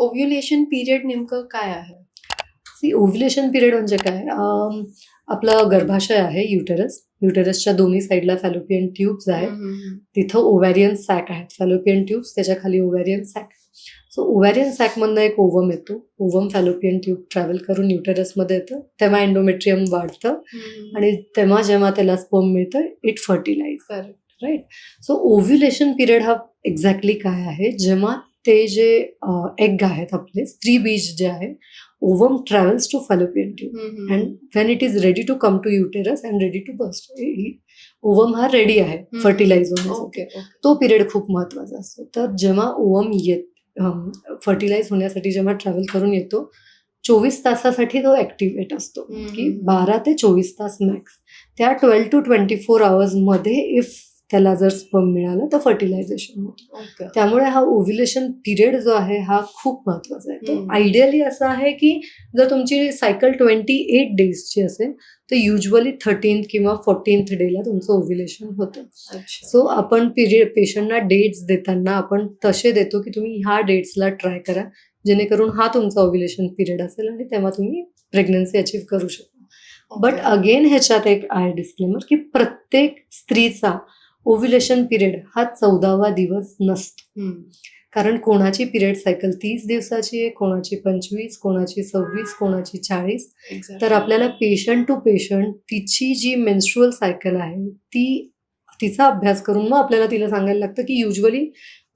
Ovulation period नेमकं काय आहे? ओव्ह्युलेशन पिरियड म्हणजे काय? आपलं गर्भाशय आहे, युटेरसच्या दोन्ही साईडला फॅलोपियन ट्यूब्स आहेत. तिथं ओव्हॅरियन सॅक आहेत. फॅलोपियन ट्यूब्स, त्याच्या खाली ओव्हॅरियन सॅक. सो ओव्हॅरियन सॅकमधनं एक ओव्हम येतो. ओव्हम फॅलोपियन ट्यूब ट्रॅव्हल करून युटेरसमध्ये येतं. तेव्हा एंडोमेट्रियम वाढतं आणि तेव्हा जेव्हा त्याला स्पर्म मिळतं, it fertilise. Correct. Right. So ovulation period हा एक्झॅक्टली काय आहे? जेव्हा ते जे एग आहेत आपले, स्त्री बीज जे आहे, ovum travels to fallopian tube and when it is ready to come to uterus and ready to burst, ovum हा रेडी आहे फर्टिलाइज होण्यासाठी. तो पिरियड खूप महत्वाचा असतो. तर जेव्हा ओवम फर्टिलाइज होण्यासाठी जेव्हा ट्रॅव्हल करून येतो, 24 तासासाठी तो ऍक्टिव्हेट असतो, की 12 ते 24 तास मॅक्स. त्या 12 to 24 hours मध्ये इफ त्याला जर स्पर्म मिळालं तर फर्टिलायझेशन होतं. त्यामुळे हा ओव्ह्युलेशन पिरियड जो आहे हा खूप महत्वाचा आहे. तो आयडियली असं आहे की जर तुमची सायकल 28 डेजची असेल तर युजली 13th किंवा 14th डेला तुमचं ओव्ह्युलेशन होतं. सो आपण पेशंटना डेट्स देताना आपण तसे देतो की तुम्ही ह्या डेट्सला ट्राय करा, जेणेकरून हा तुमचा ओव्ह्युलेशन पिरियड असेल आणि तेव्हा तुम्ही प्रेग्नन्सी अचीव्ह करू शकता. बट अगेन ह्याच्यात एक आहे डिस्क्लेमर की प्रत्येक स्त्रीचा ओव्ह्युलेशन पिरियड हा 14वा दिवस नसतो. कारण कोणाची पिरियड सायकल 30 दिवसाची आहे, कोणाची 25, कोणाची 26, कोणाची 40. तर आपल्याला पेशंट टू पेशंट तिची जी मेन्स्ट्रुअल सायकल आहे तिचा अभ्यास करून मग आपल्याला तिला सांगायला लागतं की usually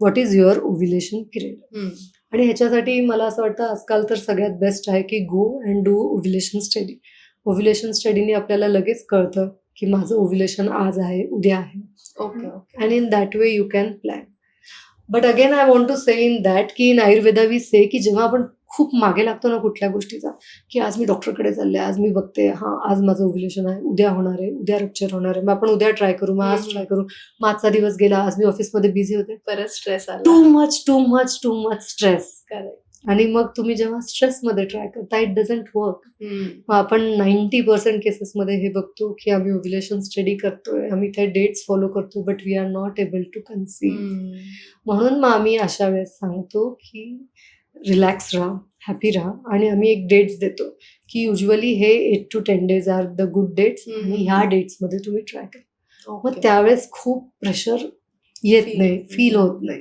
what is your ovulation period. आणि ह्याच्यासाठी मला असं वाटतं आजकाल तर सगळ्यात बेस्ट आहे की go and do ovulation study. Ovulation स्टडीने आपल्याला लगेच कळतं की माझं ओव्ह्युलेशन आज आहे, उद्या आहे. And in that way you can plan. But again I want to say in that की इन आयुर्वेदा we say की जेव्हा आपण खूप मागे लागतो ना कुठल्या गोष्टीचा, की आज मी डॉक्टरकडे चालले, आज मी बघते, आज माझं ओव्ह्युलेशन आहे, उद्या होणार आहे, उद्या रप्चर होणार आहे, मग आपण उद्या ट्राय करू, मग आज ट्राय करू, मग आजचा दिवस गेला, आज मी ऑफिसमध्ये बिझी होते, परत स्ट्रेस आला, टू मच स्ट्रेस. करेक्ट. आणि मग तुम्ही जेव्हा स्ट्रेसमध्ये ट्राय करता इट डझंट वर्क. मग आपण 90% केसेसमध्ये हे बघतो की आम्ही ओव्ह्युलेशन स्टडी करतोय, आम्ही त्या डेट्स फॉलो करतो, but we are not able to conceive. म्हणून मग आम्ही अशा वेळेस सांगतो की रिलॅक्स राहा, हॅपी राहा, आणि आम्ही एक डेट्स देतो की युजली हे 8 to 10 days are the good dates आणि ह्या डेट्समध्ये तुम्ही ट्राय करा. मग त्यावेळेस खूप प्रेशर येत नाही, फील होत नाही.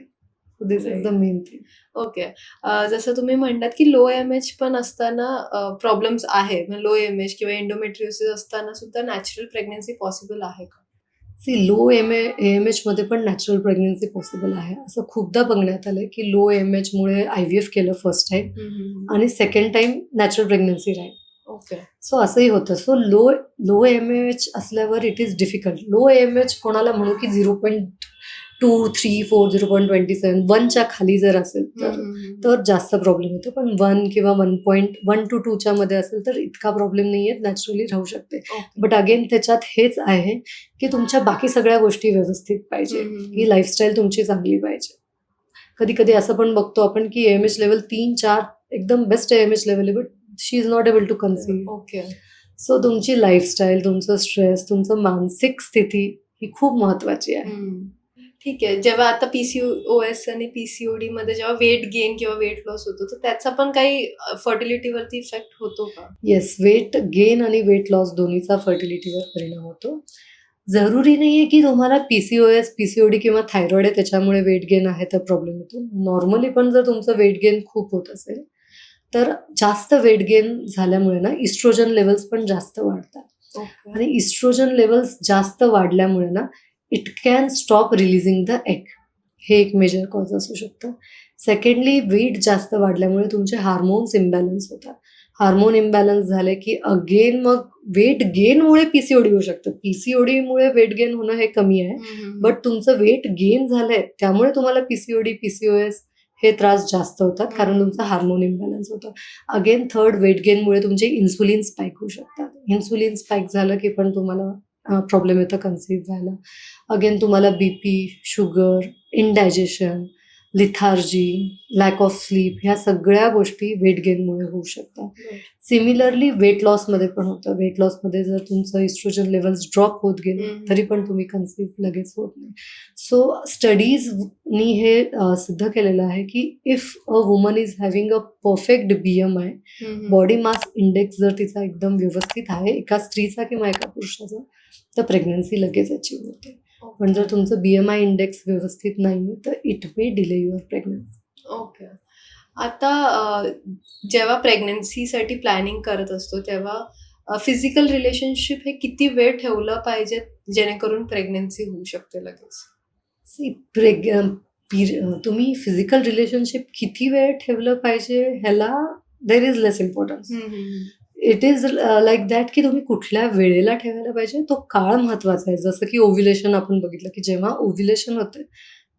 This is the main thing. Okay. जसं तुम्ही म्हणतात की लो एमएच पण असताना प्रॉब्लेम्स आहे, लो एमएच किंवा एंडोमेट्रियोसिस असताना सुद्धा नॅचरल प्रेग्नन्सी पॉसिबल आहे का? लो एएमएच मध्ये पण नॅचरल प्रेग्नन्सी पॉसिबल आहे. असं खूपदा बघण्यात आलंय की लो एएमएच मुळे IVF केलं फर्स्ट टाइम आणि सेकंड टाइम नॅचरल प्रेग्नन्सी राहील. ओके. सो असंही होतं. सो लो एएमएच असल्यावर it is difficult. Low AMH कोणाला म्हणू की 0.234, 0.27, 1च्या खाली जर असेल तर जास्त प्रॉब्लेम होतो, पण 1 किंवा 1.1 to 2च्या मध्ये असेल तर इतका प्रॉब्लेम नाहीये, नॅचरली राहू शकते. बट अगेन त्याच्यात हेच आहे की तुमच्या बाकी सगळ्या गोष्टी व्यवस्थित पाहिजे, ही लाईफस्टाईल तुमची चांगली पाहिजे. कधी कधी असं पण बघतो आपण की एएमएच लेवल 3-4 एकदम बेस्ट एएमएच लेवल आहे, but she is not able to conceive. Okay. So तुमची लाईफस्टाईल, तुमचं स्ट्रेस, तुमचं मानसिक स्थिती ही खूप महत्वाची आहे. ठीक आहे. जेव्हा आता PCOS आणि PCOD मध्ये जेव्हा वेट गेन किंवा वेट लॉस होतो तर त्याचा पण काही फर्टिलिटीवरती इफेक्ट होतो का? येस, वेट गेन आणि वेट लॉस दोन्हीचा फर्टिलिटीवर परिणाम होतो. जरुरी नाहीये की तुम्हाला PCOS, PCOD किंवा थायरॉइड आहे त्याच्यामुळे वेट गेन आहे तर प्रॉब्लेम होतो. नॉर्मली पण जर तुमचं वेट गेन खूप होत असेल तर जास्त वेट गेन झाल्यामुळे ना इस्ट्रोजन लेवल्स पण जास्त वाढतात. आणि इस्ट्रोजन लेवल्स जास्त वाढल्यामुळे ना it can stop releasing the egg. हे एक मेजर कॉज असू शकतं. सेकंडली, वेट जास्त वाढल्यामुळे तुमचे हार्मोन्स इम्बॅलन्स होतात. हार्मोन इम्बॅलन्स झाले की अगेन मग वेट गेनमुळे PCOD होऊ शकतं. PCODमुळे वेट गेन होणं हे कमी आहे, बट तुमचं वेट गेन झालंय त्यामुळे तुम्हाला PCOD, PCOS हे त्रास जास्त होतात, कारण तुमचा हार्मोन इम्बॅलन्स होतं. अगेन थर्ड, वेट गेनमुळे तुमचे इन्सुलिन स्पाइक होऊ शकतात. इन्सुलिन स्पाइक झालं की पण तुम्हाला प्रॉब्लेम येतं कन्सीव्ह व्हायला. अगेन तुम्हाला BP, sugar, indigestion, lethargy, lack of sleep, ह्या सगळ्या गोष्टी वेट गेनमुळे होऊ शकतात. सिमिलरली वेट लॉसमध्ये पण होतं. वेट लॉसमध्ये जर तुमचं इस्ट्रोजन लेवल्स ड्रॉप होत गेले तरी पण तुम्ही कन्सीव्ह लगेच होत नाही. सो स्टडीजनी हे सिद्ध केलेलं आहे की if a woman is having a perfect BMI, body mass index जर तिचा एकदम व्यवस्थित आहे, एका स्त्रीचा किंवा एका पुरुषाचा, तर प्रेग्नन्सी लगेच अचीव्ह होते. पण जर तुमचं BMI इंडेक्स व्यवस्थित नाहीये तर it may delay your pregnancy. Okay. आता जेव्हा प्रेग्नन्सीसाठी प्लॅनिंग करत असतो तेव्हा फिजिकल रिलेशनशिप हे किती वेळ ठेवलं पाहिजे जेणेकरून प्रेग्नन्सी होऊ शकते लगेच? तुम्ही फिजिकल रिलेशनशिप किती वेळ ठेवलं पाहिजे ह्याला there is less importance. It is like that की तुम्ही कुठल्या वेळेला ठेवायला पाहिजे तो काळ महत्वाचा आहे. जसं की ओव्ह्युलेशन आपण बघितलं की जेव्हा ओव्ह्युलेशन होते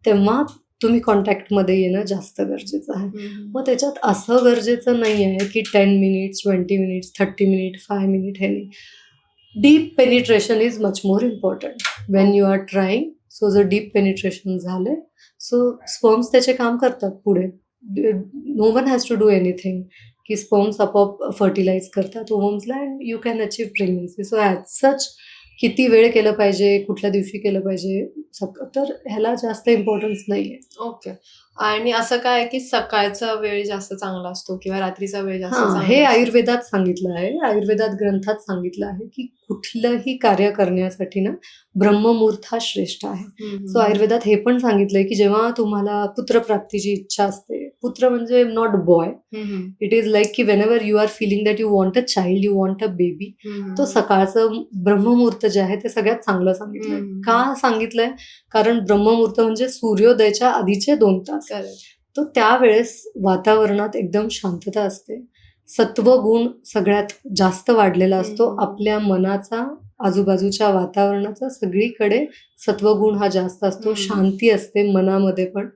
तेव्हा तुम्ही कॉन्टॅक्टमध्ये येणं जास्त गरजेचं आहे. मग त्याच्यात असं गरजेचं नाही आहे की 10 मिनिट्स, 20 मिनिट्स, 30 मिनिट, 5 मिनिट हे नाही. Deep penetration is much more important when you are trying. So जर डीप पेनिट्रेशन झाले सो स्पर्म्स त्याचे काम करतात पुढे. No one has to do anything की स्पर्म्स आपोआप फर्टिलाइज करतात ओव्हम्सला and you can achieve pregnancy. So as such किती वेळ केलं पाहिजे, कुठल्या दिवशी केलं पाहिजे, तर ह्याला जास्त इम्पॉर्टन्स नाही आहे. ओके. आणि असं काय आहे की सकाळचा वेळ जास्त चांगला असतो किंवा रात्रीचा वेळ जास्त हां, चांगला हे असतो? आयुर्वेदात सांगितलं आहे. आयुर्वेदात ग्रंथात सांगितलं आहे की कुठलंही कार्य करण्यासाठी ना ब्रह्ममुहूर्त हा श्रेष्ठ आहे. सो आयुर्वेदात हे पण सांगितलंय की जेव्हा तुम्हाला पुत्रप्राप्तीची इच्छा असते, पुत्र म्हणजे not boy, it is like की whenever you are feeling that you want a child, you want a baby, तो सकाळचं ब्रह्ममुहूर्त जे आहे ते सगळ्यात चांगलं सांगितलंय. का सांगितलंय? कारण ब्रह्ममुहूर्त म्हणजे सूर्योदयाच्या आधीचे 2 तास. तो त्यावेळेस वातावरणात एकदम शांतता असते. सत्वगुण सगळ्यात जास्त वाढलेला असतो. आपल्या मनाचा, आजूबाजूच्या वातावरणाचा सगळीकडे सत्वगुण हा जास्त असतो. शांती असते मनामध्ये पण.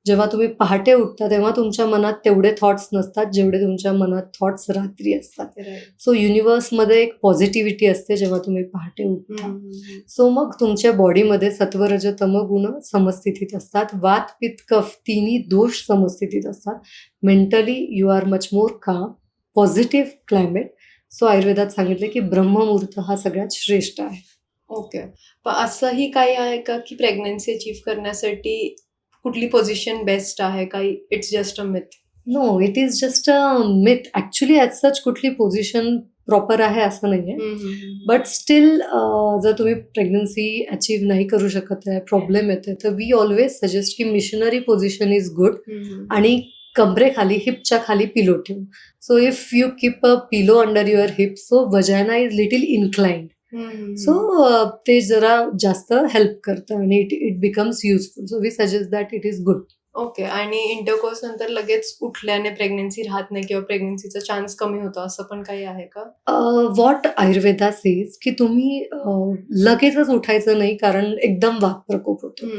जेव्हा तुम्ही पहाटे उठता तेव्हा तुमच्या मनात तेवढे थॉट्स नसतात जेवढे तुमच्या मनात थॉट्स रात्री असतात. सो युनिव्हर्समध्ये एक पॉझिटिव्हिटी असते जेव्हा तुम्ही पहाटे उठता. सो मग तुमच्या बॉडीमध्ये सत्व रज तम गुण समस्थितीत असतात. वात पित्त कफ तिन्ही दोष समस्थितीत असतात. Mentally you are much more calm, positive climate. So आयुर्वेदात सांगितले की ब्रह्ममुहूर्त हा सगळ्यात श्रेष्ठ आहे. ओके. पण असंही काही आहे का की प्रेग्नन्सी अचीव्ह करण्यासाठी कुठली पोझिशन बेस्ट आहे? काही it's just a myth? No, it is just a myth. Actually as such कुठली पोझिशन प्रॉपर आहे असं नाहीये. बट स्टील जर तुम्ही प्रेग्नन्सी अचीव्ह नाही करू शकत आहे, प्रॉब्लेम येते, तर वी ऑलवेज सजेस्ट की मिशनरी पोझिशन इज गुड. आणि कमरेखाली, हिपच्या खाली पिलो ठेवू. So if you keep a pillow under your hip, so vagina is little inclined. So ते जरा जास्त हेल्प करतं आणि it becomes useful. So we suggest that it is good. Okay. आणि इंटरकोर्स नंतर लगेच उठल्याने प्रेग्नन्सी राहत नाही किंवा प्रेग्नन्सीचा चान्स कमी होतो असं पण काही आहे का? व्हॉट आयुर्वेदा सेज की तुम्ही लगेचच उठायचं नाही कारण एकदम वात प्रकोप होतो.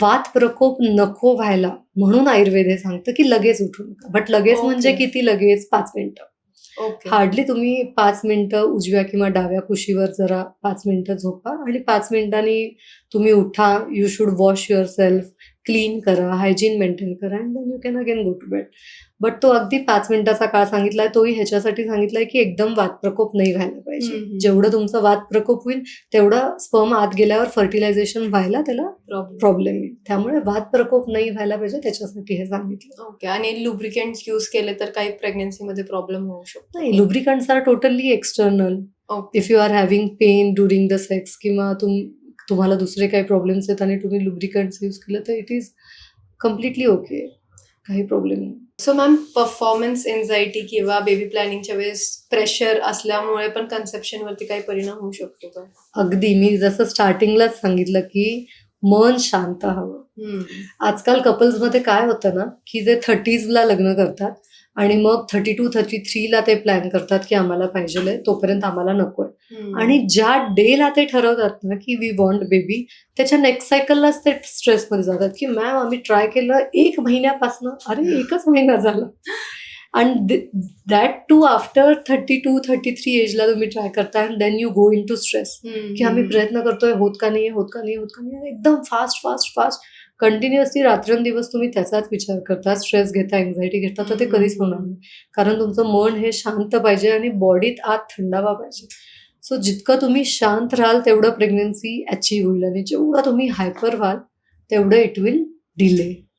वात प्रकोप नको व्हायला म्हणून आयुर्वेद हे सांगतं की लगेच उठू नका. बट लगेच म्हणजे किती लगेच? 5 मिनिटं. हार्डली तुम्ही 5 मिनिटं उजव्या किंवा डाव्या कुशीवर जरा 5 मिनिटं झोपा आणि 5 मिनिटांनी तुम्ही उठा. You should wash your self, clean करा, हायजीन मेंटेन करा and then you can again go to bed. But तो अगदी 5 मिनिटाचा काळ सांगितलाय तोही ह्याच्यासाठी सांगितलाय की एकदम वात प्रकोप नाही व्हायला पाहिजे. जेवढं तुमचं वात प्रकोप होईल तेवढं स्पर्म आत गेल्यावर फर्टिलायझेशन व्हायला त्याला प्रॉब्लेम येईल. त्यामुळे वात प्रकोप नाही व्हायला पाहिजे त्याच्यासाठी हे सांगितलं. ओके. आणि लुब्रिकेंट्स यूज केले तर काही प्रेग्नन्सीमध्ये प्रॉब्लेम होऊ शकतो? नाही, lubricants are totally external. If you are having pain during the sex किंवा तुम्हाला दुसरे काही प्रॉब्लेम्स आहेत आणि तुम्ही लुब्रिकंट्स यूज केलं तर इट इज कम्प्लिटली ओके. काही प्रॉब्लेम नाही. सो मॅम, परफॉर्मन्स एन्झायटी किंवा बेबी प्लॅनिंगच्या वेळेस प्रेशर असल्यामुळे पण कन्सेप्शनवरती काही परिणाम होऊ शकतो का? अगदी. मी जसं स्टार्टिंगलाच सांगितलं की मन शांत हवं. आजकाल कपल्समध्ये काय होतं ना की जे 30sला लग्न करतात आणि मग 32-33ला ते प्लॅन करतात की आम्हाला पाहिजे, तोपर्यंत आम्हाला नकोय. आणि ज्या डेला ते ठरवतात ना की वी वॉन्ट बेबी, त्याच्या नेक्स्ट सायकललाच ते स्ट्रेसमध्ये जातात की मॅम आम्ही ट्राय केलं 1 महिन्यापासनं, अरे 1च महिना झाला. अँड दॅट टू आफ्टर 32-33 एजला तुम्ही ट्राय करता and then you go into stress की आम्ही प्रयत्न करतोय, होत का नाही, होत का नाही, होत का नाही, एकदम फास्ट फास्ट फास्ट कंटिन्युअसली रात्रंदिवस तुम्ही त्याचाच विचार करता, स्ट्रेस घेता, अँझायटी घेता, तर ते कधीच होणार नाही. कारण तुमचं मन हे शांत पाहिजे आणि बॉडीत आत थंडावा पाहिजे. सो जितकं तुम्ही शांत राहाल तेवढं प्रेग्नन्सी अचीव्ह होईल आणि जेवढं तुम्ही हायपर व्हाल तेवढं इट विल डिले.